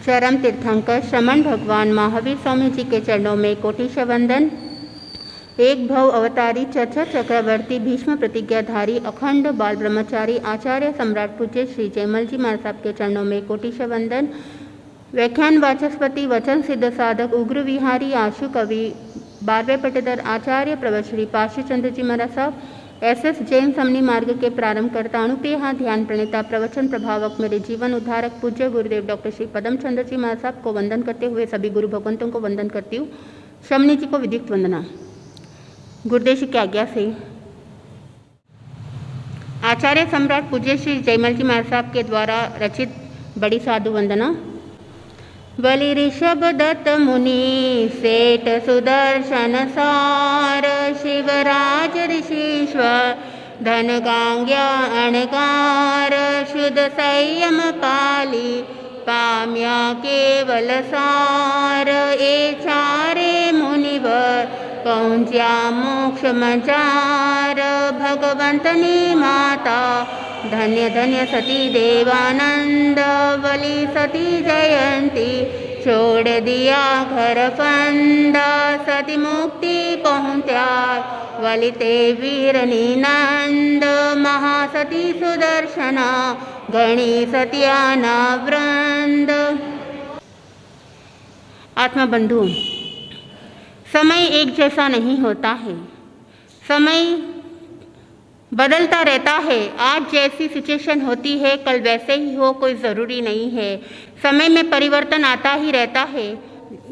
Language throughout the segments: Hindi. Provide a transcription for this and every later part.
चरम तीर्थंकर श्रमण भगवान महावीर स्वामी जी के चरणों में कोटिश वंदन। एक भव अवतारी चर्चा चक्रवर्ती भीष्म प्रतिज्ञाधारी अखंड बाल ब्रह्मचारी आचार्य सम्राट पूज्य श्री जयमल जी महाराज साहब के चरणों में कोटिश वंदन। व्याख्यान वाचस्पति वचन सिद्ध साधक उग्र विहारी आशु कवि 12वें पट्टेदार आचार्य प्रवर श्री पाशी चंद्र जी महाराज साहब, SS जैन समनी मार्ग के प्रारंभ करता अनुपेहा ध्यान प्रणेता प्रवचन प्रभावक मेरे जीवन उद्धारक पूज्य गुरुदेव डॉक्टर श्री पदम चंद्र जी महाराज साहब को वंदन करते हुए सभी गुरु भगवंतों को वंदन करती हूँ। शमनी जी को विधिक वंदना। गुरुदेव की आज्ञा से आचार्य सम्राट पूज्य श्री जयमल जी महाराज साहब के द्वारा रचित बड़ी साधु वंदना। बलि ऋषभ दत्त मुनि सेठ सुदर्शन सार शिवराज ऋषीश्वर धन गांग्या अणकार शुद्ध संयम पाली पाम्या केवल सार ए चारे मुनिवर पहुँच्या मोक्ष मजार भगवंतनी माता धन्य धन्य सती देवानंद बलि सती जयंती छोड़ दिया घर फंदा सती मुक्ति पहुँचा वलिते वीरनी नंद महासती सुदर्शना गणी सत्याना वृंद। आत्मा बंधु, समय एक जैसा नहीं होता है, समय बदलता रहता है। आज जैसी सिचुएशन होती है कल वैसे ही हो कोई ज़रूरी नहीं है। समय में परिवर्तन आता ही रहता है।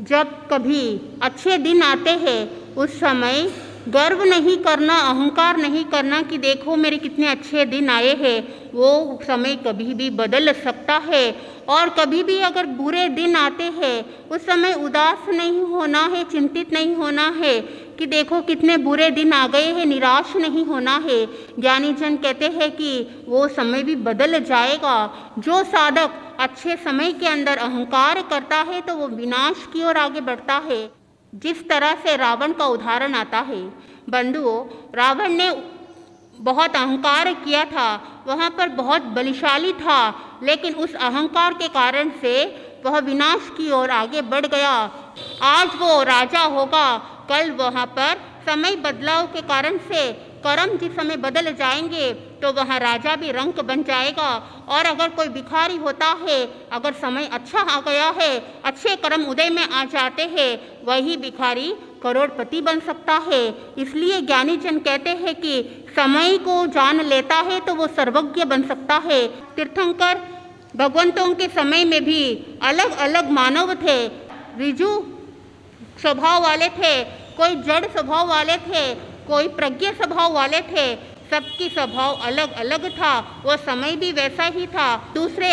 जब कभी अच्छे दिन आते हैं उस समय गर्व नहीं करना, अहंकार नहीं करना कि देखो मेरे कितने अच्छे दिन आए हैं। वो समय कभी भी बदल सकता है। और कभी भी अगर बुरे दिन आते हैं उस समय उदास नहीं होना है, चिंतित नहीं होना है कि देखो कितने बुरे दिन आ गए हैं, निराश नहीं होना है। ज्ञानी जन कहते हैं कि वो समय भी बदल जाएगा। जो साधक अच्छे समय के अंदर अहंकार करता है तो वो विनाश की ओर आगे बढ़ता है। जिस तरह से रावण का उदाहरण आता है बंधुओं, रावण ने बहुत अहंकार किया था, वहाँ पर बहुत बलशाली था, लेकिन उस अहंकार के कारण से वह विनाश की ओर आगे बढ़ गया। आज वो राजा होगा, कल वहाँ पर समय बदलाव के कारण से कर्म जिस समय बदल जाएंगे तो वहाँ राजा भी रंक बन जाएगा। और अगर कोई भिखारी होता है, अगर समय अच्छा आ गया है, अच्छे कर्म उदय में आ जाते हैं, वही भिखारी करोड़पति बन सकता है। इसलिए ज्ञानी जन कहते हैं कि समय को जान लेता है तो वो सर्वज्ञ बन सकता है। तीर्थंकर भगवंतों के समय में भी अलग अलग मानव थे। ऋजु स्वभाव वाले थे, कोई जड़ स्वभाव वाले थे, कोई प्रज्ञ स्वभाव वाले थे। सबकी स्वभाव अलग अलग था, वो समय भी वैसा ही था। दूसरे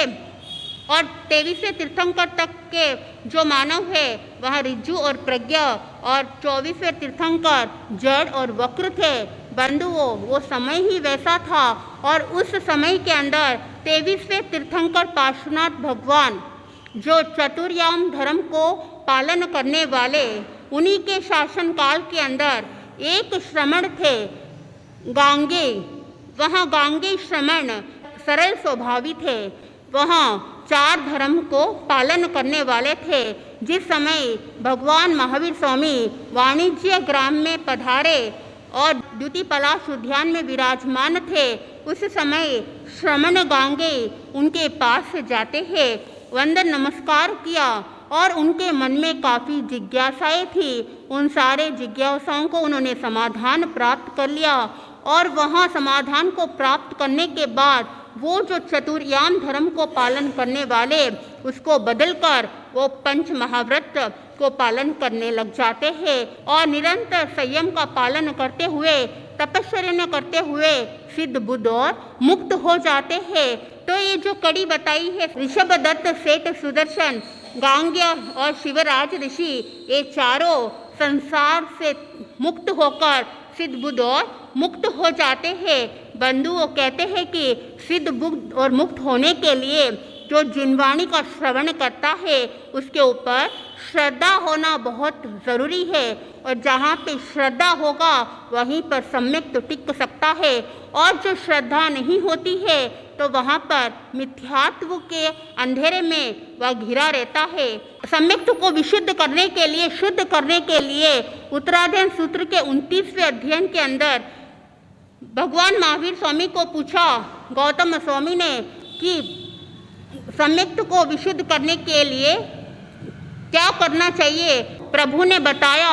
और 23वें तीर्थंकर तक के जो मानव है वह ऋजु और प्रज्ञ, और 24वें तीर्थंकर जड़ और वक्र थे। बंधुओं, वो समय ही वैसा था। और उस समय के अंदर 23वें तीर्थंकर पार्श्वनाथ भगवान जो चतुर्याम धर्म को पालन करने वाले, उन्हीं के शासन काल के अंदर एक श्रमण थे गांगे। वहाँ गांगे श्रमण सरल स्वभावी थे, वहाँ 4 धर्म को पालन करने वाले थे। जिस समय भगवान महावीर स्वामी वाणिज्य ग्राम में पधारे और द्युति पलाश उद्यान में विराजमान थे, उस समय श्रमण गांगे उनके पास जाते हैं, वंदन नमस्कार किया और उनके मन में काफ़ी जिज्ञासाएं थी। उन सारे जिज्ञासाओं को उन्होंने समाधान प्राप्त कर लिया। और वहाँ समाधान को प्राप्त करने के बाद वो जो चतुर्याम धर्म को पालन करने वाले, उसको बदलकर वो पंच महाव्रत को पालन करने लग जाते हैं और निरंतर संयम का पालन करते हुए, तपश्चर्या करते हुए सिद्ध बुद्ध और मुक्त हो जाते हैं। तो ये जो कड़ी बताई है, ऋषभ दत्त, सेठ सुदर्शन, गांग्या और शिवराज ऋषि, ये चारों संसार से मुक्त होकर सिद्ध बुद्ध और मुक्त हो जाते हैं। बंधुओं कहते हैं कि सिद्ध बुद्ध और मुक्त होने के लिए जो जिनवाणी का श्रवण करता है उसके ऊपर श्रद्धा होना बहुत ज़रूरी है। और जहाँ पे श्रद्धा होगा वहीं पर सम्यक तो टिक सकता है। और जो श्रद्धा नहीं होती है तो वहाँ पर मिथ्यात्व के अंधेरे में वह घिरा रहता है। सम्यक्त को विशुद्ध करने के लिए, शुद्ध करने के लिए उत्तराध्ययन सूत्र के 29वें अध्ययन के अंदर भगवान महावीर स्वामी को पूछा गौतम स्वामी ने कि सम्यक्त को विशुद्ध करने के लिए क्या करना चाहिए। प्रभु ने बताया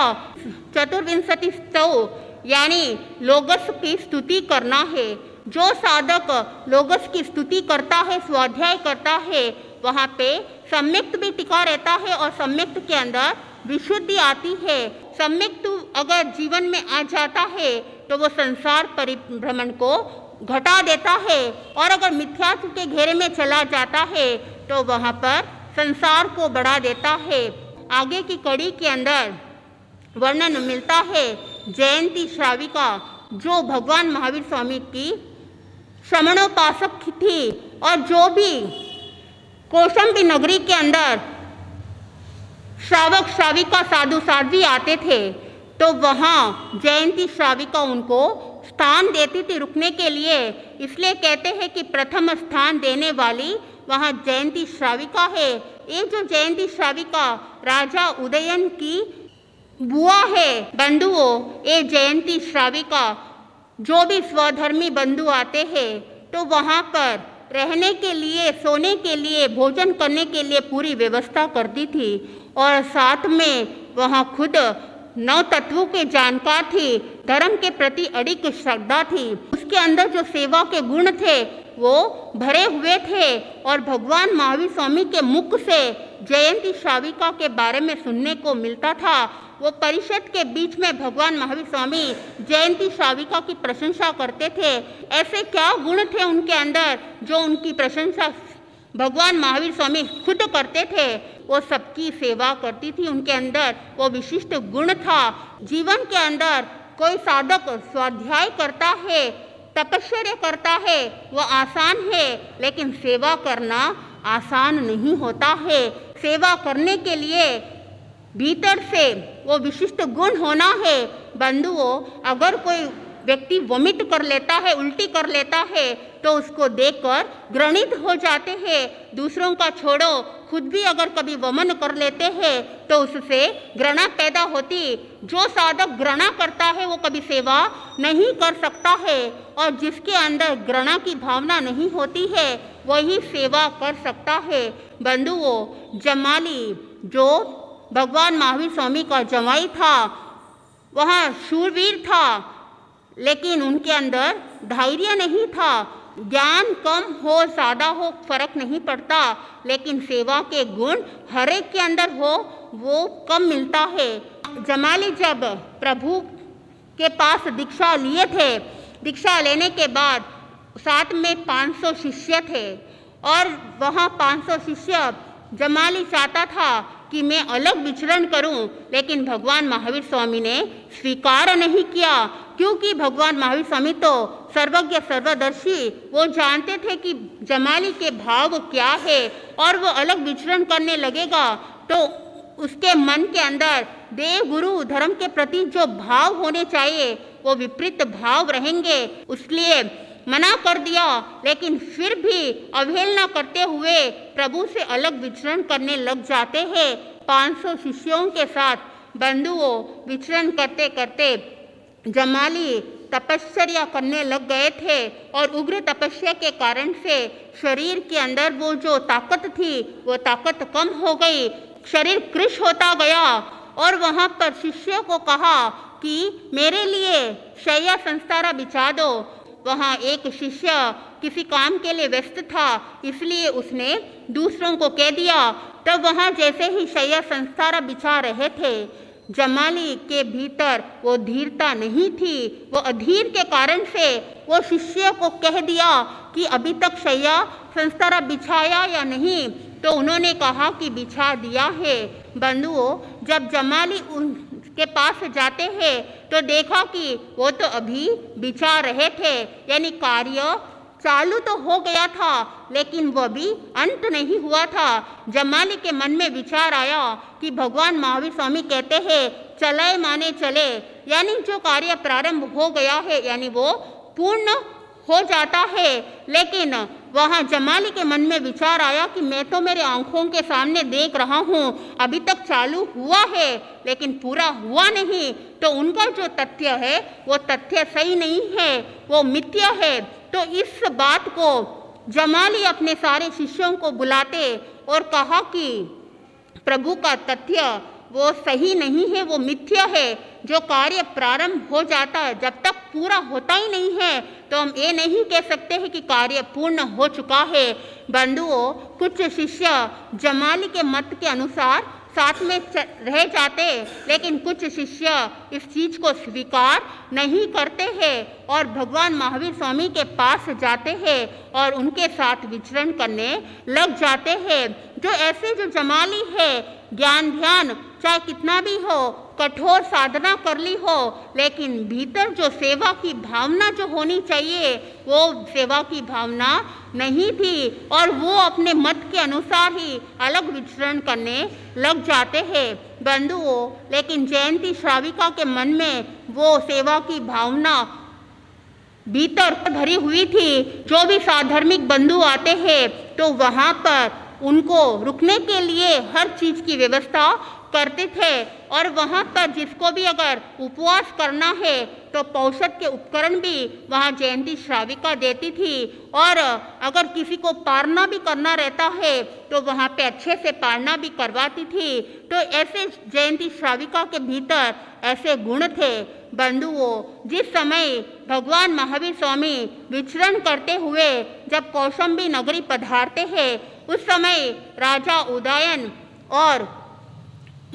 24 स्तव यानी लोगस की स्तुति करना है। जो साधक लोगस की स्तुति करता है, स्वाध्याय करता है, वहाँ पे सम्यक्त भी टिका रहता है और सम्यक्त के अंदर विशुद्धि आती है। सम्यक्त अगर जीवन में आ जाता है तो वो संसार परिभ्रमण को घटा देता है, और अगर मिथ्यात्व के घेरे में चला जाता है तो वहाँ पर संसार को बढ़ा देता है। आगे की कड़ी के अंदर वर्णन मिलता है जयंती श्राविका, जो भगवान महावीर स्वामी की श्रमणोपासक थी, और जो भी कौशाम्बी नगरी के अंदर श्रावक श्राविका साधु साध्वी आते थे तो वहाँ जयंती श्राविका उनको स्थान देती थी रुकने के लिए। इसलिए कहते हैं कि प्रथम स्थान देने वाली वहाँ जयंती श्राविका है। ये जो जयंती श्राविका राजा उदयन की बुआ है। बंधुओं, ये जयंती श्राविका जो भी स्वधर्मी बंधु आते हैं तो वहाँ पर रहने के लिए, सोने के लिए, भोजन करने के लिए पूरी व्यवस्था करती थी, और साथ में वहाँ खुद 9 तत्वों के जानकार थी, धर्म के प्रति अडिग श्रद्धा थी। उसके अंदर जो सेवा के गुण थे वो भरे हुए थे, और भगवान महावीर स्वामी के मुख से जयंती श्राविका के बारे में सुनने को मिलता था। वो परिषद के बीच में भगवान महावीर स्वामी जयंती श्राविका की प्रशंसा करते थे। ऐसे क्या गुण थे उनके अंदर जो उनकी प्रशंसा भगवान महावीर स्वामी खुद करते थे। वो सबकी सेवा करती थी, उनके अंदर वो विशिष्ट गुण था। जीवन के अंदर कोई साधक स्वाध्याय करता है, तपश्चर्या करता है, वो आसान है, लेकिन सेवा करना आसान नहीं होता है। सेवा करने के लिए भीतर से वो विशिष्ट गुण होना है। बंधुओं, अगर कोई व्यक्ति वोमिट कर लेता है, उल्टी कर लेता है, तो उसको देखकर घृणित हो जाते हैं। दूसरों का छोड़ो, खुद भी अगर कभी वमन कर लेते हैं तो उससे घृणा पैदा होती। जो साधक घृणा करता है वो कभी सेवा नहीं कर सकता है, और जिसके अंदर घृणा की भावना नहीं होती है वही सेवा कर सकता है। बंधुओं, जमाली जो भगवान महावीर स्वामी का जमाई था, वह शूरवीर था, लेकिन उनके अंदर धैर्य नहीं था। ज्ञान कम हो ज़्यादा हो फर्क नहीं पड़ता, लेकिन सेवा के गुण हर एक के अंदर हो वो कम मिलता है। जमाली जब प्रभु के पास दीक्षा लिए थे, दीक्षा लेने के बाद साथ में 500 शिष्य थे, और वहाँ 500 शिष्य जमाली चाहता था कि मैं अलग विचरण करूं, लेकिन भगवान महावीर स्वामी ने स्वीकार नहीं किया, क्योंकि भगवान महावीर स्वामी तो सर्वज्ञ सर्वदर्शी, वो जानते थे कि जमाली के भाव क्या है, और वो अलग विचरण करने लगेगा तो उसके मन के अंदर देव गुरु धर्म के प्रति जो भाव होने चाहिए वो विपरीत भाव रहेंगे। इसलिए मना कर दिया, लेकिन फिर भी अवहेलना करते हुए प्रभु से अलग विचरण करने लग जाते हैं। 500 शिष्यों के साथ बंधुओं विचरण करते करते जमाली तपश्चर्या करने लग गए थे, और उग्र तपस्या के कारण से शरीर के अंदर वो जो ताकत थी वो ताकत कम हो गई, शरीर कृश होता गया। और वहाँ पर शिष्यों को कहा कि मेरे लिए शैया संस्तारा बिछा दो। वहाँ एक शिष्य किसी काम के लिए व्यस्त था, इसलिए उसने दूसरों को कह दिया। तब वहाँ जैसे ही शैया संस्तारा बिछा रहे थे, जमाली के भीतर वो धीरता नहीं थी। वो अधीर के कारण से वो शिष्य को कह दिया कि अभी तक शैया संस्तारा बिछाया या नहीं, तो उन्होंने कहा कि बिछा दिया है। बंधुओं, जब जमाली उनके पास जाते हैं तो देखा कि वो तो अभी बिछा रहे थे, यानी कार्य चालू तो हो गया था लेकिन वह भी अंत नहीं हुआ था। जमाली के मन में विचार आया कि भगवान महावीर स्वामी कहते हैं चले माने चले, यानी जो कार्य प्रारंभ हो गया है यानी वो पूर्ण हो जाता है, लेकिन वहाँ जमाली के मन में विचार आया कि मैं तो मेरे आंखों के सामने देख रहा हूँ, अभी तक चालू हुआ है लेकिन पूरा हुआ नहीं, तो उनका जो तथ्य है वो तथ्य सही नहीं है, वो मिथ्या है। तो इस बात को जमाली अपने सारे शिष्यों को बुलाते और कहा कि प्रभु का तथ्य वो सही नहीं है, वो मिथ्या है। जो कार्य प्रारंभ हो जाता है जब तक पूरा होता ही नहीं है तो हम ये नहीं कह सकते हैं कि कार्य पूर्ण हो चुका है। बंधुओं, कुछ शिष्य जमाली के मत के अनुसार साथ में रह जाते, लेकिन कुछ शिष्य इस चीज को स्वीकार नहीं करते हैं और भगवान महावीर स्वामी के पास जाते हैं और उनके साथ विचरण करने लग जाते हैं। जो ऐसे जो जमाली है, ज्ञान ध्यान चाहे कितना भी हो, कठोर साधना कर ली हो, लेकिन भीतर जो सेवा की भावना जो होनी चाहिए वो सेवा की भावना नहीं थी और वो अपने मत के अनुसार ही अलग विचरण करने लग जाते हैं। बंधुओं, लेकिन जयंती श्राविका के मन में वो सेवा की भावना भीतर भरी हुई थी। जो भी साधर्मिक बंधु आते हैं तो वहाँ पर उनको रुकने के लिए हर चीज़ की व्यवस्था करते थे और वहाँ पर जिसको भी अगर उपवास करना है तो पौषध के उपकरण भी वहाँ जयंती श्राविका देती थी और अगर किसी को पारना भी करना रहता है तो वहाँ पे अच्छे से पारना भी करवाती थी। तो ऐसे जयंती श्राविका के भीतर ऐसे गुण थे। बंधुओं, जिस समय भगवान महावीर स्वामी विचरण करते हुए जब कौशाम्बी नगरी पधारते हैं उस समय राजा उदयन और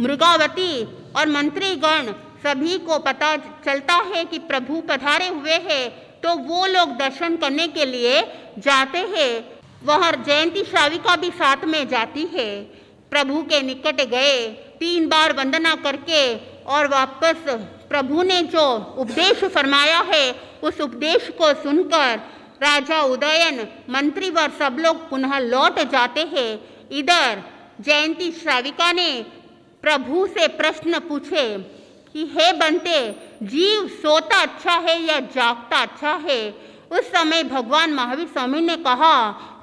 मृगावती और मंत्रीगण सभी को पता चलता है कि प्रभु पधारे हुए हैं, तो वो लोग दर्शन करने के लिए जाते हैं। वह जयंती श्राविका भी साथ में जाती है। प्रभु के निकट गए, 3 बार वंदना करके और वापस प्रभु ने जो उपदेश फरमाया है उस उपदेश को सुनकर राजा उदयन, मंत्रीवर सब लोग पुनः लौट जाते हैं। इधर जयंती श्राविका ने प्रभु से प्रश्न पूछे कि हे बनते, जीव सोता अच्छा है या जागता अच्छा है? उस समय भगवान महावीर स्वामी ने कहा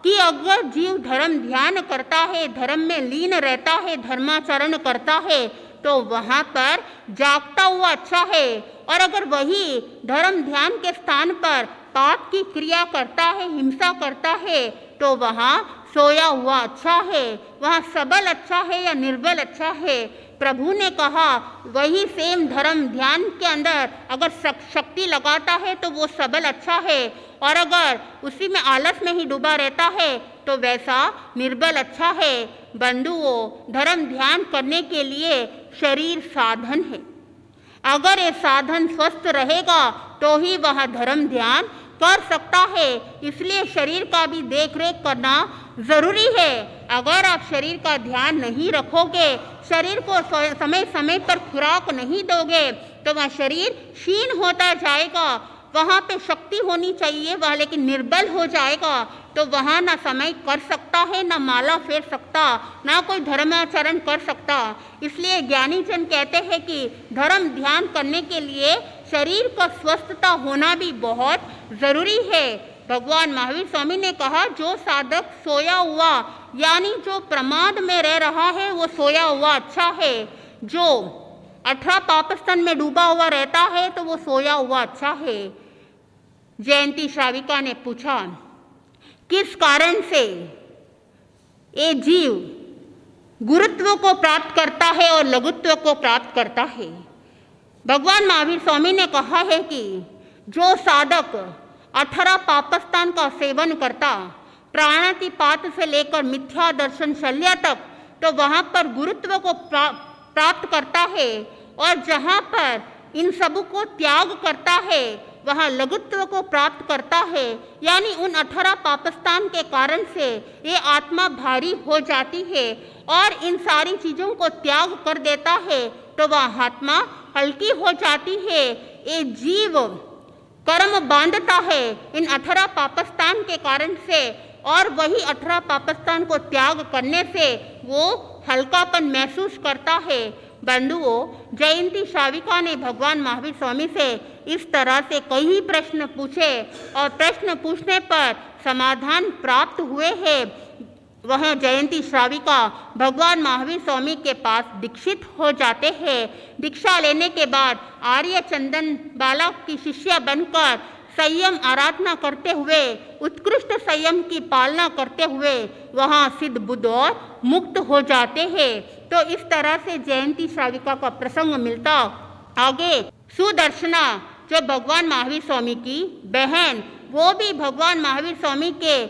कि अगर जीव धर्म ध्यान करता है, धर्म में लीन रहता है, धर्माचरण करता है तो वहाँ पर जागता हुआ अच्छा है, और अगर वही धर्म ध्यान के स्थान पर पाप की क्रिया करता है, हिंसा करता है तो वहाँ सोया हुआ अच्छा है। वहाँ सबल अच्छा है या निर्बल अच्छा है? प्रभु ने कहा वही सेम धर्म ध्यान के अंदर अगर शक्ति लगाता है तो वो सबल अच्छा है, और अगर उसी में आलस में ही डूबा रहता है तो वैसा निर्बल अच्छा है। बंधुओं, धर्म ध्यान करने के लिए शरीर साधन है। अगर ये साधन स्वस्थ रहेगा तो ही वह धर्म ध्यान कर सकता है। इसलिए शरीर का भी देख रेख करना जरूरी है। अगर आप शरीर का ध्यान नहीं रखोगे, शरीर को समय समय पर खुराक नहीं दोगे तो वह शरीर क्षीण होता जाएगा। वहाँ पे शक्ति होनी चाहिए, वह लेकिन निर्बल हो जाएगा तो वहाँ ना समय कर सकता है, ना माला फेर सकता, ना कोई धर्माचरण कर सकता। इसलिए ज्ञानी जन कहते हैं कि धर्म ध्यान करने के लिए शरीर का स्वस्थता होना भी बहुत जरूरी है। भगवान महावीर स्वामी ने कहा जो साधक सोया हुआ यानी जो प्रमाद में रह रहा है वो सोया हुआ अच्छा है। जो 18 पापस्थान में डूबा हुआ रहता है तो वो सोया हुआ अच्छा है। जयंती श्राविका ने पूछा किस कारण से ये जीव गुरुत्व को प्राप्त करता है और लघुत्व को प्राप्त करता है? भगवान महावीर स्वामी ने कहा है कि जो साधक 18 पापस्थान का सेवन करता, प्राणातिपात से लेकर मिथ्या दर्शन शल्य तक, तो वहाँ पर गुरुत्व को प्राप्त करता है, और जहाँ पर इन सब को त्याग करता है वहाँ लघुत्व को प्राप्त करता है। यानी उन 18 पापस्थान के कारण से ये आत्मा भारी हो जाती है और इन सारी चीज़ों को त्याग कर देता है तो वह आत्मा हल्की हो जाती है। ये जीव कर्म बांधता है इन 18 पापस्थान के कारण से, और वही 18 पापस्थान को त्याग करने से वो हल्कापन महसूस करता है। बंधुओं, जयंती श्राविका ने भगवान महावीर स्वामी से इस तरह से कई प्रश्न पूछे और प्रश्न पूछने पर समाधान प्राप्त हुए हैं। वह जयंती श्राविका भगवान महावीर स्वामी के पास दीक्षित हो जाते हैं। दीक्षा लेने के बाद आर्य चंदन बाला की शिष्या बनकर संयम आराधना करते हुए, उत्कृष्ट संयम की पालना करते हुए वहाँ सिद्ध बुद्ध और मुक्त हो जाते हैं। तो इस तरह से जयंती श्राविका का प्रसंग मिलता। आगे सुदर्शना जो भगवान महावीर स्वामी की बहन, वो भी भगवान महावीर स्वामी के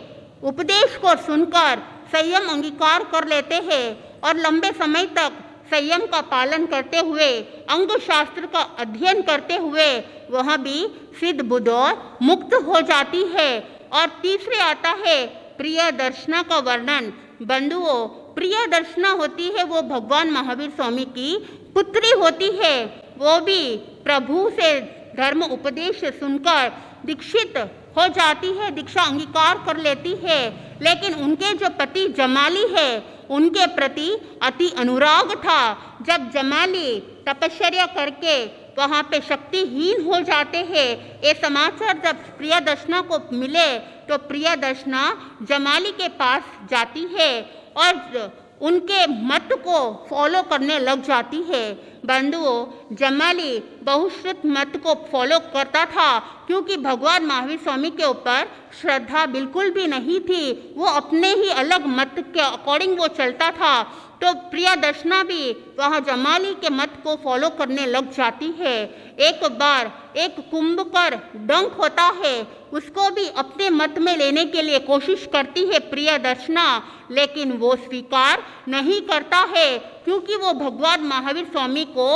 उपदेश को सुनकर संयम अंगीकार कर लेते हैं और लंबे समय तक संयम का पालन करते हुए, अंग शास्त्र का अध्ययन करते हुए वह भी सिद्ध बुद्ध और मुक्त हो जाती है। और तीसरे आता है प्रियदर्शना का वर्णन। बंधुओं, प्रियदर्शना होती है वो भगवान महावीर स्वामी की पुत्री होती है। वो भी प्रभु से धर्म उपदेश सुनकर दीक्षित हो जाती है, दीक्षा अंगीकार कर लेती है। लेकिन उनके जो पति जमाली है, उनके प्रति अति अनुराग था। जब जमाली तपश्चर्या करके वहाँ पे शक्तिहीन हो जाते हैं, ये समाचार जब प्रियदर्शना को मिले तो प्रियदर्शना जमाली के पास जाती है और उनके मत को फॉलो करने लग जाती है। बंधुओं, जमाली बहुश्रुत मत को फॉलो करता था क्योंकि भगवान महावीर स्वामी के ऊपर श्रद्धा बिल्कुल भी नहीं थी। वो अपने ही अलग मत के अकॉर्डिंग वो चलता था। तो प्रियदर्शना भी वह जमाली के मत को फॉलो करने लग जाती है। एक बार एक कुंभकर डंक होता है, उसको भी अपने मत में लेने के लिए कोशिश करती है प्रियदर्शना, लेकिन वो स्वीकार नहीं करता है क्योंकि वो भगवान महावीर स्वामी को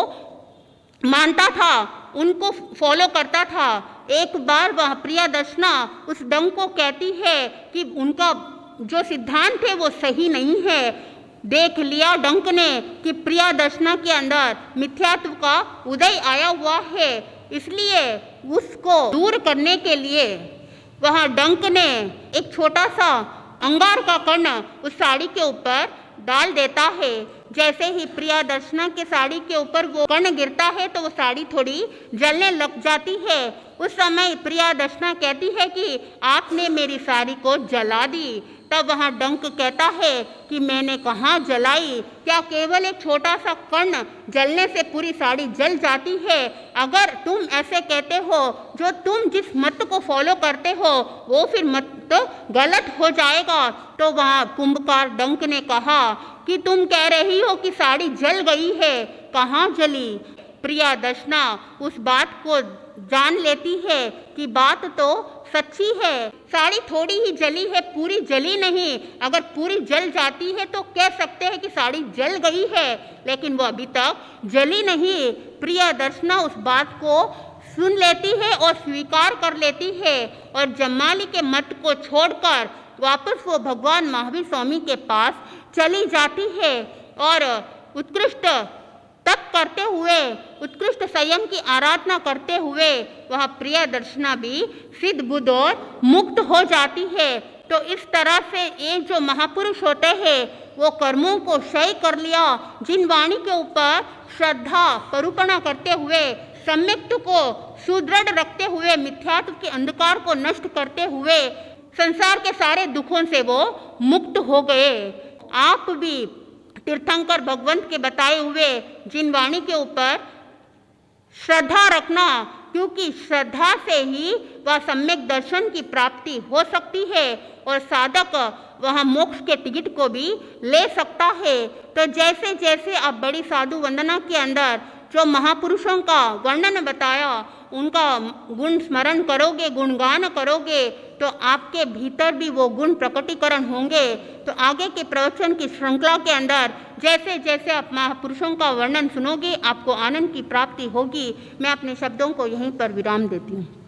मानता था, उनको फॉलो करता था। एक बार वह प्रियदर्शना उस डंक को कहती है कि उनका जो सिद्धांत है वो सही नहीं है। देख लिया डंक ने कि प्रियदर्शना के अंदर मिथ्यात्व का उदय आया हुआ है, इसलिए उसको दूर करने के लिए वह डंक ने एक छोटा सा अंगार का कण उस साड़ी के ऊपर डाल देता है। जैसे ही प्रियदर्शना के साड़ी के ऊपर वो कण गिरता है तो वो साड़ी थोड़ी जलने लग जाती है। उस समय प्रियदर्शना कहती है कि आपने मेरी साड़ी को जला दी। तब वहाँ डंक कहता है कि मैंने कहाँ जलाई, क्या केवल एक छोटा सा कण जलने से पूरी साड़ी जल जाती है? अगर तुम ऐसे कहते हो, जो तुम जिस मत को फॉलो करते हो वो फिर मत तो गलत हो जाएगा। तो वहाँ कुंभकार डंक ने कहा कि तुम कह रही हो कि साड़ी जल गई है, कहाँ जली? प्रियदर्शना उस बात को जान लेती है कि बात तो सच्ची है, साड़ी थोड़ी ही जली है, पूरी जली नहीं। अगर पूरी जल जाती है तो कह सकते हैं कि साड़ी जल गई है, लेकिन वो अभी तक जली नहीं। प्रियदर्शना उस बात को सुन लेती है और स्वीकार कर लेती है और जमाली के मत को छोड़कर वापस वो भगवान महावीर स्वामी के पास चली जाती है और उत्कृष्ट तप करते हुए, उत्कृष्ट संयम की आराधना करते हुए वह प्रियदर्शना भी सिद्ध बुद्ध और मुक्त हो जाती है। तो इस तरह से ये जो महापुरुष होते हैं वो कर्मों को क्षय कर लिया, जिन वाणी के ऊपर श्रद्धा परूपणा करते हुए, सम्यक्त को सुदृढ़ रखते हुए, मिथ्यात्व के अंधकार को नष्ट करते हुए संसार के सारे दुखों से वो मुक्त हो गए। आप भी तीर्थंकर भगवंत के बताए हुए जिन वाणी के ऊपर श्रद्धा रखना, क्योंकि श्रद्धा से ही वह सम्यक दर्शन की प्राप्ति हो सकती है और साधक वह मोक्ष के टिकट को भी ले सकता है। तो जैसे जैसे आप बड़ी साधु वंदना के अंदर जो महापुरुषों का वर्णन बताया, उनका गुण स्मरण करोगे, गुणगान करोगे, तो आपके भीतर भी वो गुण प्रकटीकरण होंगे। तो आगे के प्रवचन की श्रृंखला के अंदर जैसे जैसे आप महापुरुषों का वर्णन सुनोगे, आपको आनंद की प्राप्ति होगी। मैं अपने शब्दों को यहीं पर विराम देती हूँ।